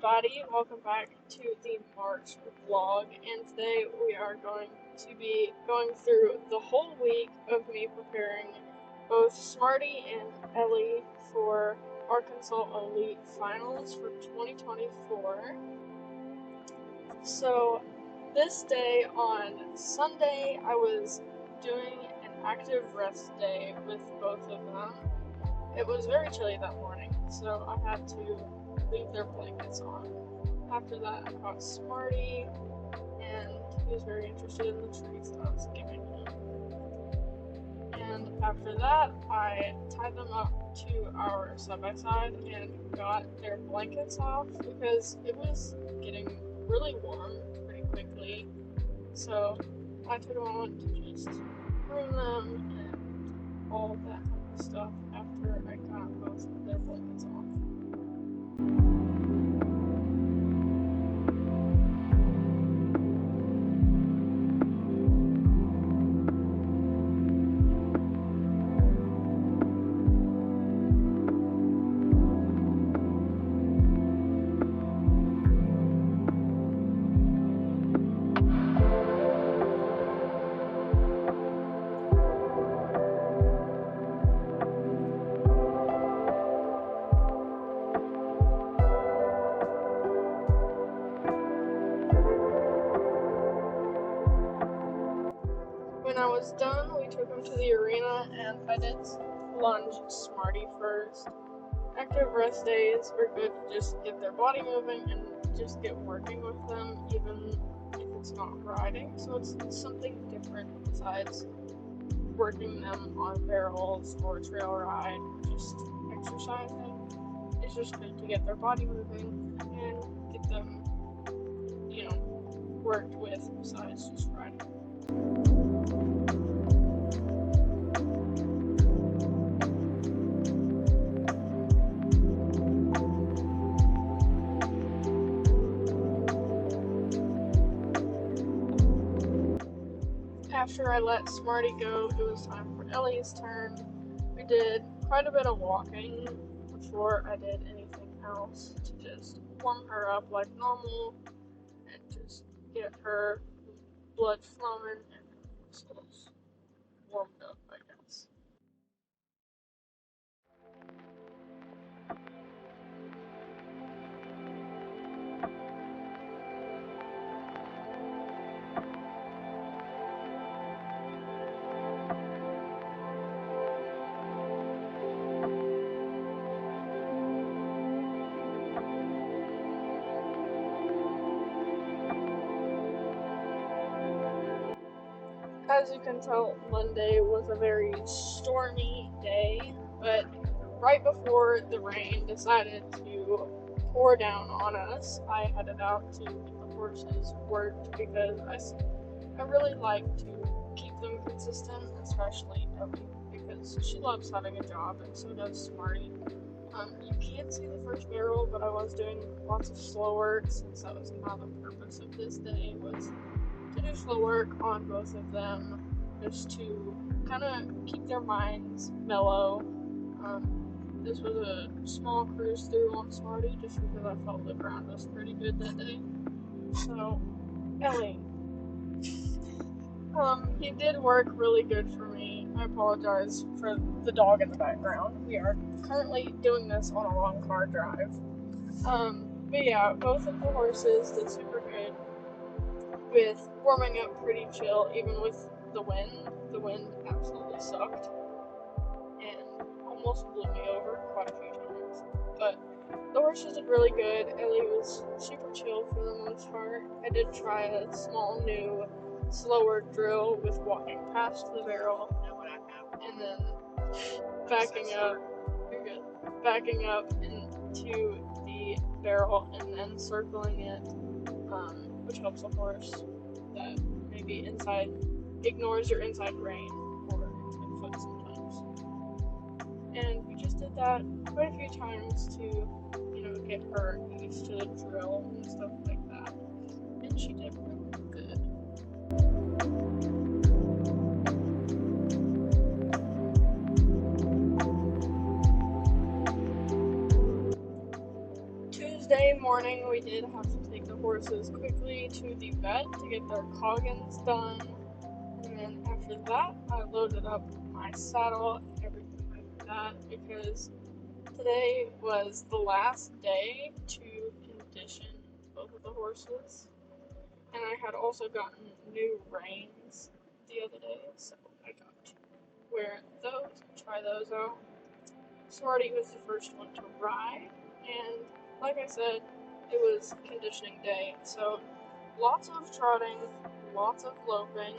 everybody, welcome back to the March vlog, and today we are going to be going through the whole week of me preparing both Smarty and Ellie for Arkansas Elite Finals for 2024. So this day on Sunday, I was doing an active rest day with both of them. It was very chilly that morning, so I had to leave their blankets on. After that, I caught Smarty, and he was very interested in the treats that I was giving him. And after that, I tied them up to our side-by-side and got their blankets off because it was getting really warm pretty quickly. So I took a moment to just groom them and all of that kind of stuff after I got both of their blankets off. When I was done, we took him to the arena and I did lunge Smarty first. Active rest days are good to just get their body moving and just get working with them, even if it's not riding. So it's something different besides working them on barrels or trail ride, just exercising. It's just good to get their body moving and get them, worked with besides just riding. After I let Smarty go, it was time for Ellie's turn. We did quite a bit of walking before I did anything else to just warm her up like normal and just get her blood flowing and muscles warmed up, I guess. As you can tell, Monday was a very stormy day, but right before the rain decided to pour down on us, I headed out to get the horses worked because I really like to keep them consistent, especially Ellie, because she loves having a job and so does Smarty. You can't see the first barrel, but I was doing lots of slow work since that was kind of the purpose of this day, was to do slow work on both of them, just to kind of keep their minds mellow. This was a small cruise through on Smarty, just because I felt the ground was pretty good that day. So, Ellie. He did work really good for me. I apologize for the dog in the background. We are currently doing this on a long car drive. But yeah, both of the horses did super good with warming up pretty chill, even with the wind. The wind absolutely sucked and almost blew me over quite a few times. But the horses did really good. Ellie was super chill for the most part. I did try a small new slower drill with walking past the barrel and then backing up into the barrel and then circling it, which helps a horse that maybe ignores your inside rein or inside foot sometimes. And we just did that quite a few times to, get her used to the drill and stuff like that. And she did really good. Thursday morning, we did have to take the horses quickly to the vet to get their coggins done. And then after that, I loaded up my saddle and everything like that because today was the last day to condition both of the horses. And I had also gotten new reins the other day, so I got to wear those, try those out. Smarty was the first one to ride, and like I said, it was conditioning day, so lots of trotting, lots of loping,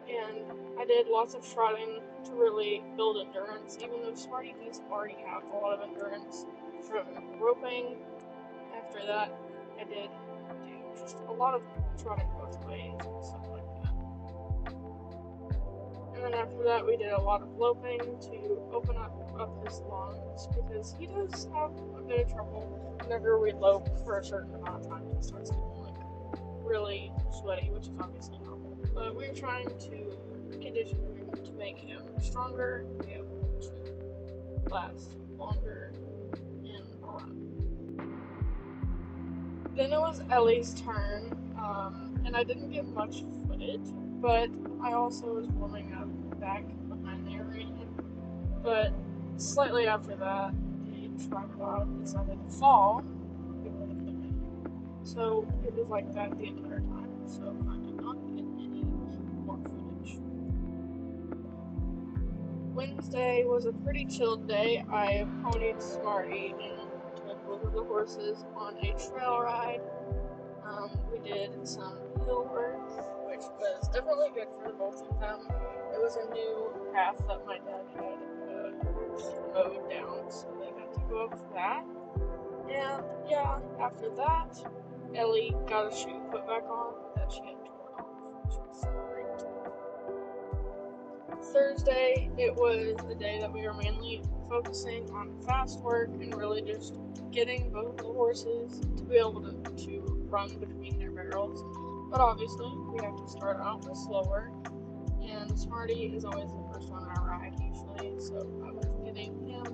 and I did lots of trotting to really build endurance, even though Smarty does already have a lot of endurance from roping. After that, I did do just a lot of trotting both ways and stuff like that. And then after that, we did a lot of loping to open up his lungs because he does have a bit of trouble whenever we lope for a certain amount of time. He starts getting like really sweaty, which is obviously normal. But we were trying to condition him to make him stronger, be able to last longer, and all that. Then it was Ellie's turn, and I didn't get much footage, but I also was warming up back behind the arena. But slightly after that, the tripod decided to fall, so it was like that the entire time, so I did not get any more footage. Wednesday was a pretty chilled day. I ponied Smarty and took both of the horses on a trail ride. We did some hill work, which was definitely good for the both of them. It was a new path that my dad had mowed down, so they got to go up that. And yeah, after that, Ellie got a shoe put back on that she had torn off, which was great. Thursday, it was a day that we were mainly focusing on fast work and really just getting both of the horses to be able to run between their barrels. But obviously, we have to start out with slow work, and Smarty is always the first one I ride usually, so I was getting him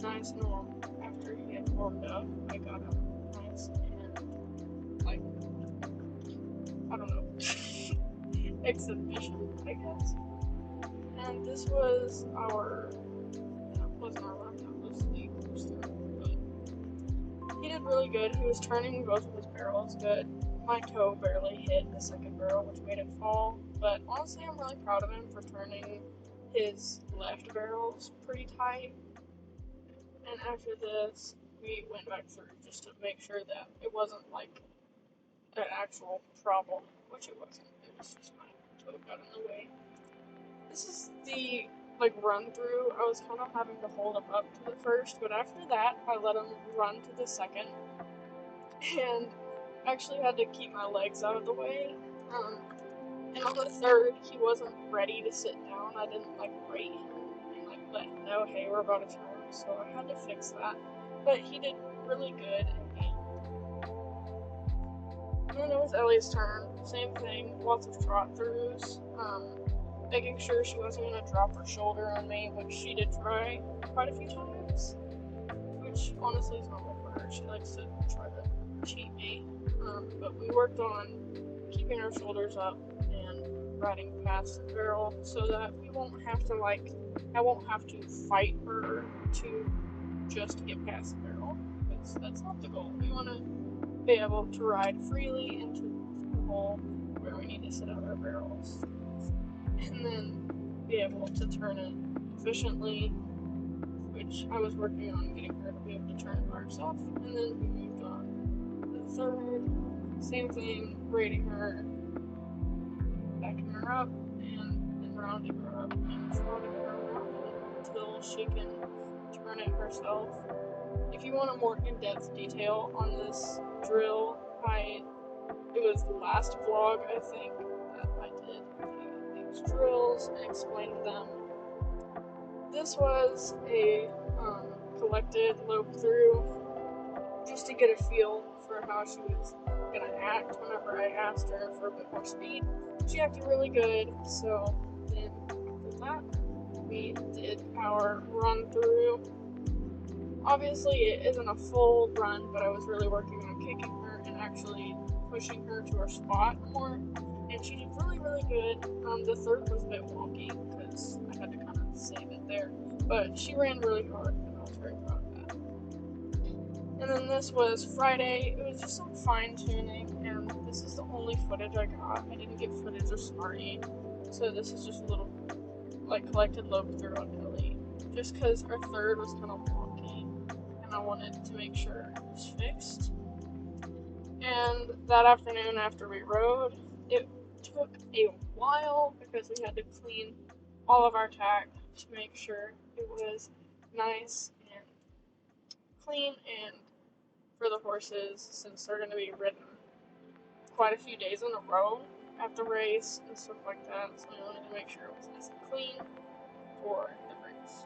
nice and warm. After he had warmed up, I got him nice and, like, I don't know, exhibition, I guess. And this was that wasn't our lap, that was the horse throw, but he did really good. He was turning both of his barrels good. My toe barely hit the second barrel, which made it fall, but honestly, I'm really proud of him for turning his left barrels pretty tight. And after this, we went back through just to make sure that it wasn't like an actual problem, which it wasn't. It was just my toe got in the way. This is the run through. I was kind of having to hold him up to the first, but after that, I let him run to the second, and actually had to keep my legs out of the way. And on the third, he wasn't ready to sit down. I didn't rate him and let him know, hey, we're about to turn, so I had to fix that. But he did really good in the end. And then it was Ellie's turn. Same thing, lots of trot throughs. Making sure she wasn't going to drop her shoulder on me, which she did try quite a few times, which honestly is normal for her. She likes to try to cheat me. But we worked on keeping our shoulders up and riding past the barrel so that we won't have to I won't have to fight her to just get past the barrel, because that's not the goal. We want to be able to ride freely into the hole where we need to set out our barrels, and then be able to turn it efficiently, which I was working on getting her to be able to turn it by herself. And then we moved on to the third, same thing, rating her, backing her up, and then rounding her up, and trotting her around until she can turn it herself. If you want a more in-depth detail on this drill, it was the last vlog, I think, that I did these drills and explained them. This was a collected lope through, just to get a feel for how she was gonna act whenever I asked her for a bit more speed. She acted really good, so then after that, we did our run through. obviously it isn't a full run, but I was really working on kicking her and actually pushing her to her spot more, and she did really, really good. The third was a bit wonky because I had to kind of save it there, but she ran really hard, and I was very proud of that. And then this was Friday. It was just some fine-tuning, and this is the only footage I got. I didn't get footage of Smarty, so this is just a little, collected lobe through on Ellie, just because our third was kind of wonky, and I wanted to make sure it was fixed. And that afternoon after we rode, it took a while because we had to clean all of our tack to make sure it was nice and clean, and for the horses, since they're going to be ridden quite a few days in a row at the race and stuff like that, so we wanted to make sure it was nice and clean for the race.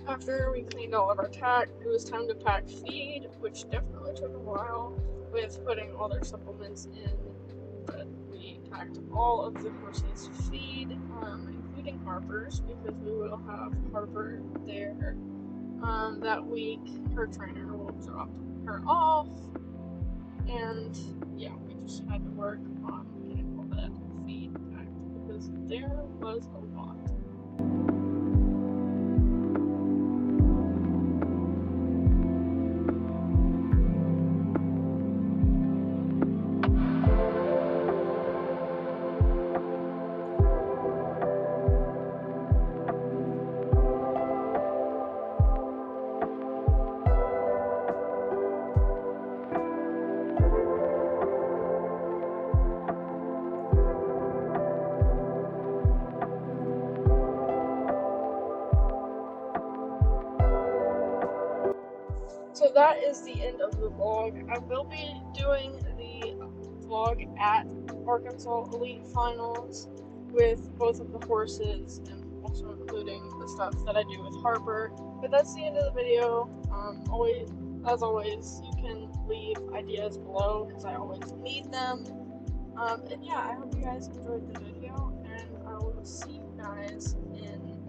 After we cleaned all of our tack, it was time to pack feed, which definitely took a while with putting all their supplements in. But we packed all of the horses' feed, including Harper's, because we will have Harper there that week. Her trainer will drop her off, and yeah, we just had to work on getting all that feed packed because there was a lot. So that is the end of the vlog. I will be doing the vlog at Arkansas Elite Finals with both of the horses and also including the stuff that I do with Harper. But that's the end of the video. As always, you can leave ideas below because I always need them. And yeah, I hope you guys enjoyed the video, and I will see you guys in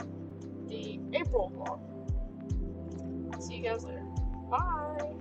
the April vlog. See you guys later. Bye!